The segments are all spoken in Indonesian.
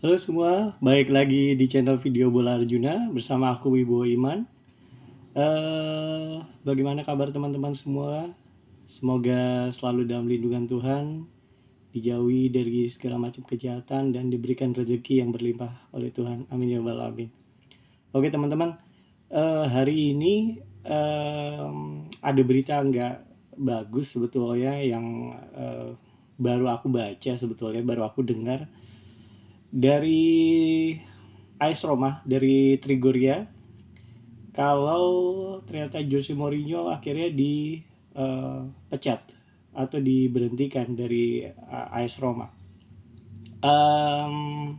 Halo semua, baik lagi di channel video Bola Arjuna bersama aku Wibowo Iman. Bagaimana kabar teman-teman semua? Semoga selalu dalam lindungan Tuhan, dijauhi dari segala macam kejahatan dan diberikan rezeki yang berlimpah oleh Tuhan. Amin ya rabbal alamin. Oke teman-teman, hari ini ada berita nggak bagus sebetulnya yang baru aku baca sebetulnya, baru aku dengar dari AS Roma, dari Trigoria, kalau ternyata Jose Mourinho akhirnya dipecat atau diberhentikan dari AS Roma. Em,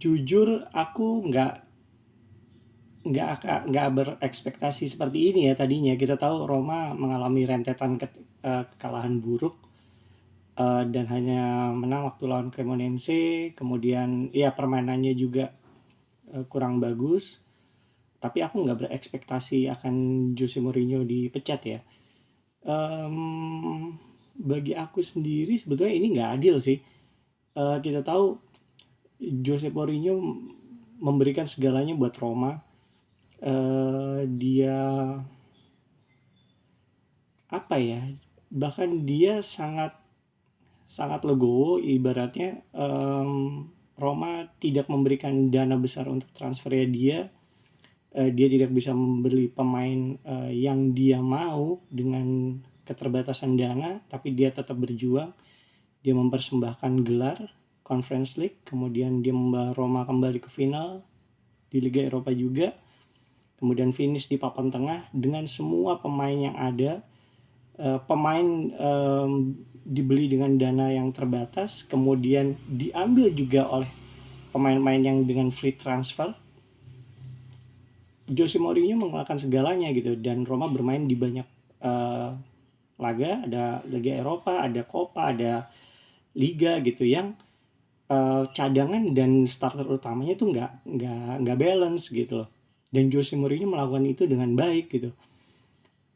Jujur aku nggak berekspektasi seperti ini ya tadinya. Kita tahu Roma mengalami rentetan kekalahan buruk, dan hanya menang waktu lawan Cremonense. Kemudian ya permainannya juga kurang bagus. Tapi aku nggak berekspektasi akan Jose Mourinho dipecat ya. Em, Bagi aku sendiri sebetulnya ini nggak adil sih. Kita tahu Jose Mourinho memberikan segalanya buat Roma. Dia apa ya? Bahkan dia sangat sangat legowo ibaratnya. Roma tidak memberikan dana besar untuk transfernya dia. Dia tidak bisa membeli pemain yang dia mau dengan keterbatasan dana, tapi dia tetap berjuang. Dia mempersembahkan gelar Conference League, kemudian dia membawa Roma kembali ke final di Liga Eropa juga, kemudian finish di papan tengah dengan semua pemain yang ada. Pemain dibeli dengan dana yang terbatas, kemudian diambil juga oleh pemain-pemain yang dengan free transfer. Jose Mourinho mengeluarkan segalanya gitu, dan Roma bermain di banyak uh, laga, ada Liga Eropa, ada Copa, ada Liga gitu yang cadangan dan starter utamanya tuh nggak balance gitu loh. Dan Jose Mourinho melakukan itu dengan baik gitu.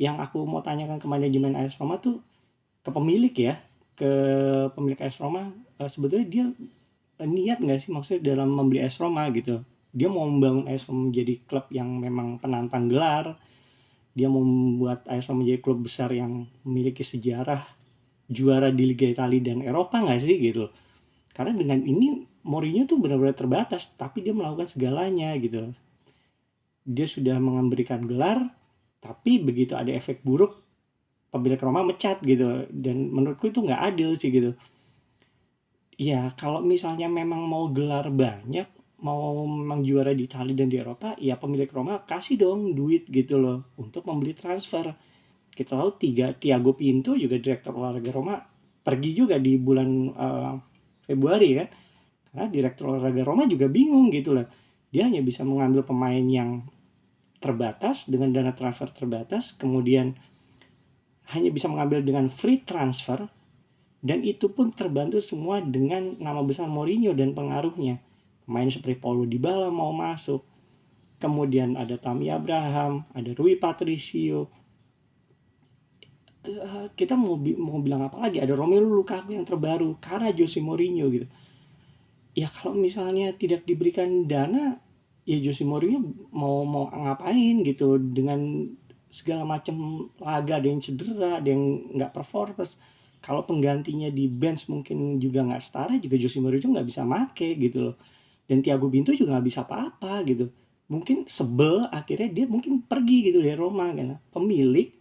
Yang aku mau tanyakan ke manajemen AS Roma tuh, ke pemilik ya, ke pemilik AS Roma, sebetulnya dia niat nggak sih maksudnya dalam membeli AS Roma gitu. Dia mau membangun AS Roma menjadi klub yang memang penantang gelar. Dia mau membuat AS Roma menjadi klub besar yang memiliki sejarah juara di Liga Italia dan Eropa nggak sih gitu. Karena dengan ini Mourinho tuh benar-benar terbatas, tapi dia melakukan segalanya gitu. Dia sudah memberikan gelar, tapi begitu ada efek buruk, pemilik Roma mecat gitu. Dan menurutku itu nggak adil sih gitu. Ya kalau misalnya memang mau gelar banyak, mau memang juara di Italia dan di Eropa, ya pemilik Roma kasih dong duit gitu loh untuk membeli transfer. Kita tahu Thiago Pinto juga direktur olahraga Roma pergi juga di bulan Februari kan, karena direktur olahraga Roma juga bingung gitu lah, dia hanya bisa mengambil pemain yang terbatas dengan dana transfer terbatas, kemudian hanya bisa mengambil dengan free transfer, dan itu pun terbantu semua dengan nama besar Mourinho dan pengaruhnya. Pemain seperti Paulo Dybala mau masuk, kemudian ada Tammy Abraham, ada Rui Patricio. Kita mau bilang apa lagi? Ada Romelu Lukaku yang terbaru karena Jose Mourinho gitu. Ya kalau misalnya tidak diberikan dana, ya Jose Mourinho mau ngapain gitu dengan segala macam laga, ada yang cedera, ada yang nggak performance. Kalau penggantinya di bench mungkin juga nggak setara, juga Jose Mourinho nggak bisa make gitu loh. Dan Thiago Pinto juga nggak bisa apa-apa gitu. Mungkin sebel, akhirnya dia mungkin pergi gitu dari Roma kan. Pemilik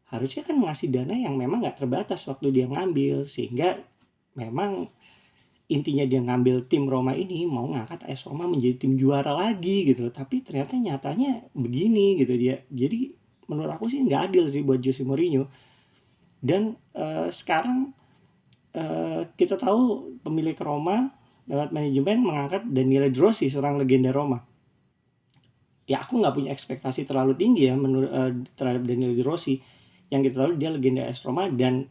harusnya kan ngasih dana yang memang nggak terbatas waktu dia ngambil, sehingga memang intinya dia ngambil tim Roma ini mau ngangkat AS Roma menjadi tim juara lagi gitu, tapi ternyata nyatanya begini gitu dia. Jadi menurut aku sih nggak adil sih buat Jose Mourinho. Dan sekarang kita tahu pemilik Roma lewat manajemen mengangkat Daniele De Rossi, seorang legenda Roma. Ya aku nggak punya ekspektasi terlalu tinggi ya menurut terhadap Daniele De Rossi. Yang kita tahu dia legenda AS Roma, dan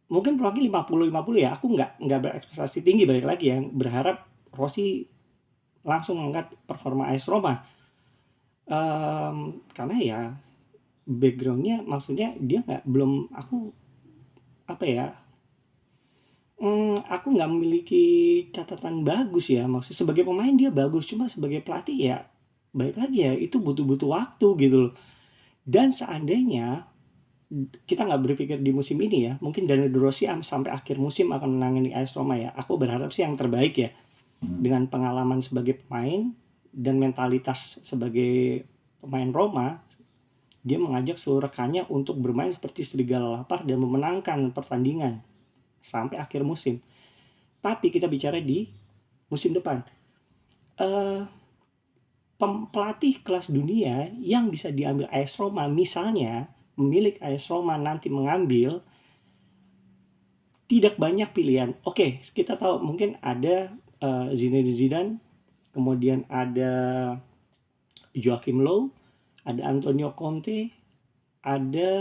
mungkin peluangnya 50-50 ya. Aku nggak berekspektasi tinggi, balik lagi ya, berharap Rossi langsung mengangkat performa AS Roma. Karena ya backgroundnya, maksudnya dia nggak belum aku apa ya aku nggak memiliki catatan bagus ya, maksudnya sebagai pemain dia bagus, cuma sebagai pelatih ya balik lagi ya itu butuh waktu gitu loh. Dan seandainya kita nggak berpikir di musim ini ya, mungkin Daniel De Rossi sampai akhir musim akan menangani AS Roma ya. Aku berharap sih yang terbaik ya, dengan pengalaman sebagai pemain dan mentalitas sebagai pemain Roma, dia mengajak seluruh rekannya untuk bermain seperti serigala lapar dan memenangkan pertandingan sampai akhir musim. Tapi kita bicara di musim depan. Pelatih kelas dunia yang bisa diambil AS Roma, misalnya pemilik AS Roma nanti mengambil, tidak banyak pilihan. Oke, kita tahu mungkin ada Zinedine Zidane, kemudian ada Joachim Löw, ada Antonio Conte, ada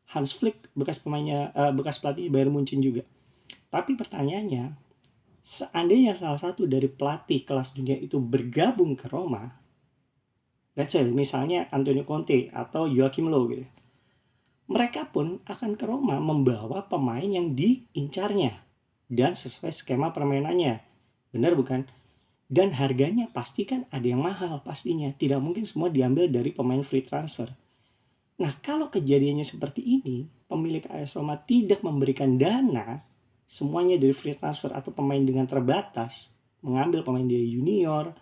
Hans Flick, bekas pelatih Bayern Munchen juga. Tapi pertanyaannya, seandainya salah satu dari pelatih kelas dunia itu bergabung ke Roma, let's say misalnya Antonio Conte atau Joachim Löw gitu, mereka pun akan ke Roma membawa pemain yang diincarnya dan sesuai skema permainannya. Benar bukan? Dan harganya pasti kan ada yang mahal pastinya. Tidak mungkin semua diambil dari pemain free transfer. Nah, kalau kejadiannya seperti ini, pemilik AS Roma tidak memberikan dana semuanya dari free transfer atau pemain dengan terbatas, mengambil pemain dari junior,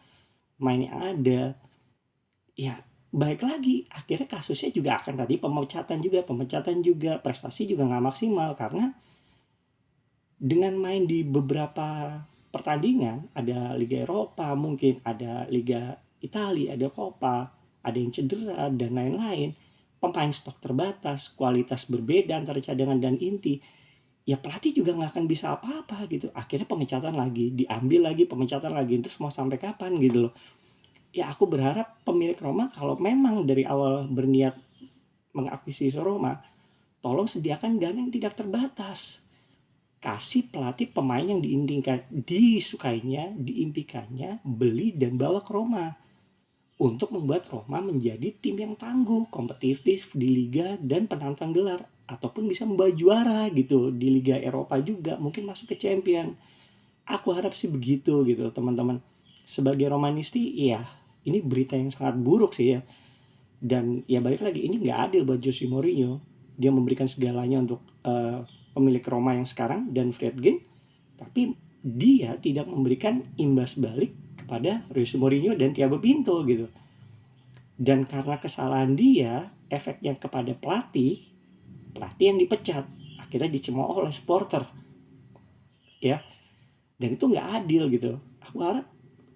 pemain yang ada, ya baik lagi akhirnya kasusnya juga akan tadi pemecatan juga, prestasi juga nggak maksimal karena dengan main di beberapa pertandingan, ada Liga Eropa, mungkin ada Liga Italia, ada Coppa, ada yang cedera dan lain-lain, pemain stok terbatas, kualitas berbeda antara cadangan dan inti, ya pelatih juga nggak akan bisa apa-apa gitu. Akhirnya pemecatan lagi, diambil lagi, pemecatan lagi, terus mau sampai kapan gitu loh. Ya aku berharap pemilik Roma kalau memang dari awal berniat mengakuisisi Roma, tolong sediakan dana yang tidak terbatas. Kasih pelatih pemain yang disukainya, diimpikannya, beli dan bawa ke Roma. Untuk membuat Roma menjadi tim yang tangguh, kompetitif di Liga dan penantang gelar. Ataupun bisa membawa juara gitu di Liga Eropa juga, mungkin masuk ke Champion. Aku harap sih begitu gitu teman-teman. Sebagai Romanisti, iya ini berita yang sangat buruk sih ya. Dan ya balik lagi, ini nggak adil buat Jose Mourinho. Dia memberikan segalanya untuk pemilik Roma yang sekarang dan Friedkin, tapi dia tidak memberikan imbas balik kepada Jose Mourinho dan Thiago Pinto gitu. Dan karena kesalahan dia, efeknya kepada pelatih yang dipecat, akhirnya dicemooh oleh supporter, ya. Dan itu nggak adil gitu. Aku harap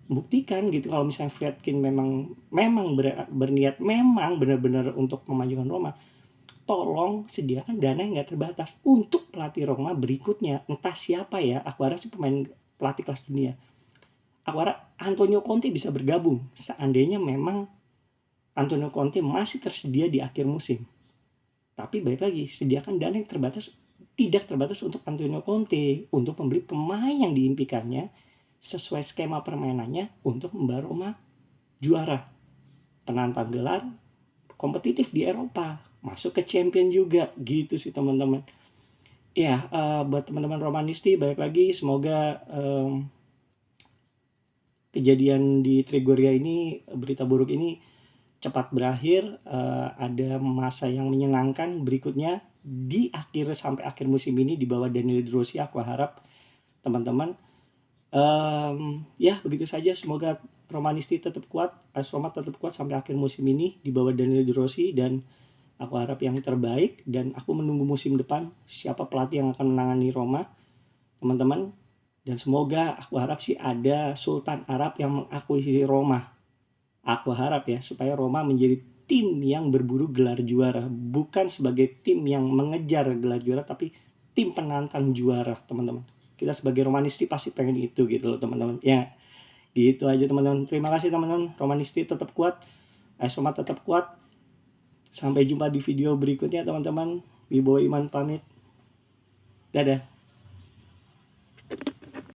buktikan gitu kalau misalnya Friedkin memang berniat memang benar-benar untuk memajukan Roma, tolong sediakan dana yang nggak terbatas untuk pelatih Roma berikutnya. Entah siapa ya, aku harap sih pemain pelatih kelas dunia. Aku harap Antonio Conte bisa bergabung seandainya memang Antonio Conte masih tersedia di akhir musim. Tapi balik lagi, sediakan dana yang tidak terbatas untuk Antonio Conte, untuk membeli pemain yang diimpikannya sesuai skema permainannya untuk membawa Roma juara, penantang gelar, kompetitif di Eropa, masuk ke Champion juga gitu sih teman-teman. Ya, buat teman-teman Romanisti, balik lagi semoga kejadian di Trigoria ini, berita buruk ini cepat berakhir, ada masa yang menyenangkan berikutnya di sampai akhir musim ini di bawah Daniel De Rossi. Aku harap teman-teman ya begitu saja, semoga Romanisti tetap kuat, AS Roma tetap kuat sampai akhir musim ini di bawah Daniel De Rossi, dan aku harap yang terbaik, dan aku menunggu musim depan siapa pelatih yang akan menangani Roma teman-teman. Dan semoga aku harap sih ada Sultan Arab yang mengakuisisi Roma. Aku harap ya supaya Roma menjadi tim yang berburu gelar juara, bukan sebagai tim yang mengejar gelar juara, tapi tim penantang juara teman-teman. Kita sebagai Romanisti pasti pengen itu gitu loh teman-teman. Ya gitu aja teman-teman. Terima kasih teman-teman. Romanisti tetap kuat, AS Roma tetap kuat. Sampai jumpa di video berikutnya teman-teman. Wibowo Iman pamit. Dadah.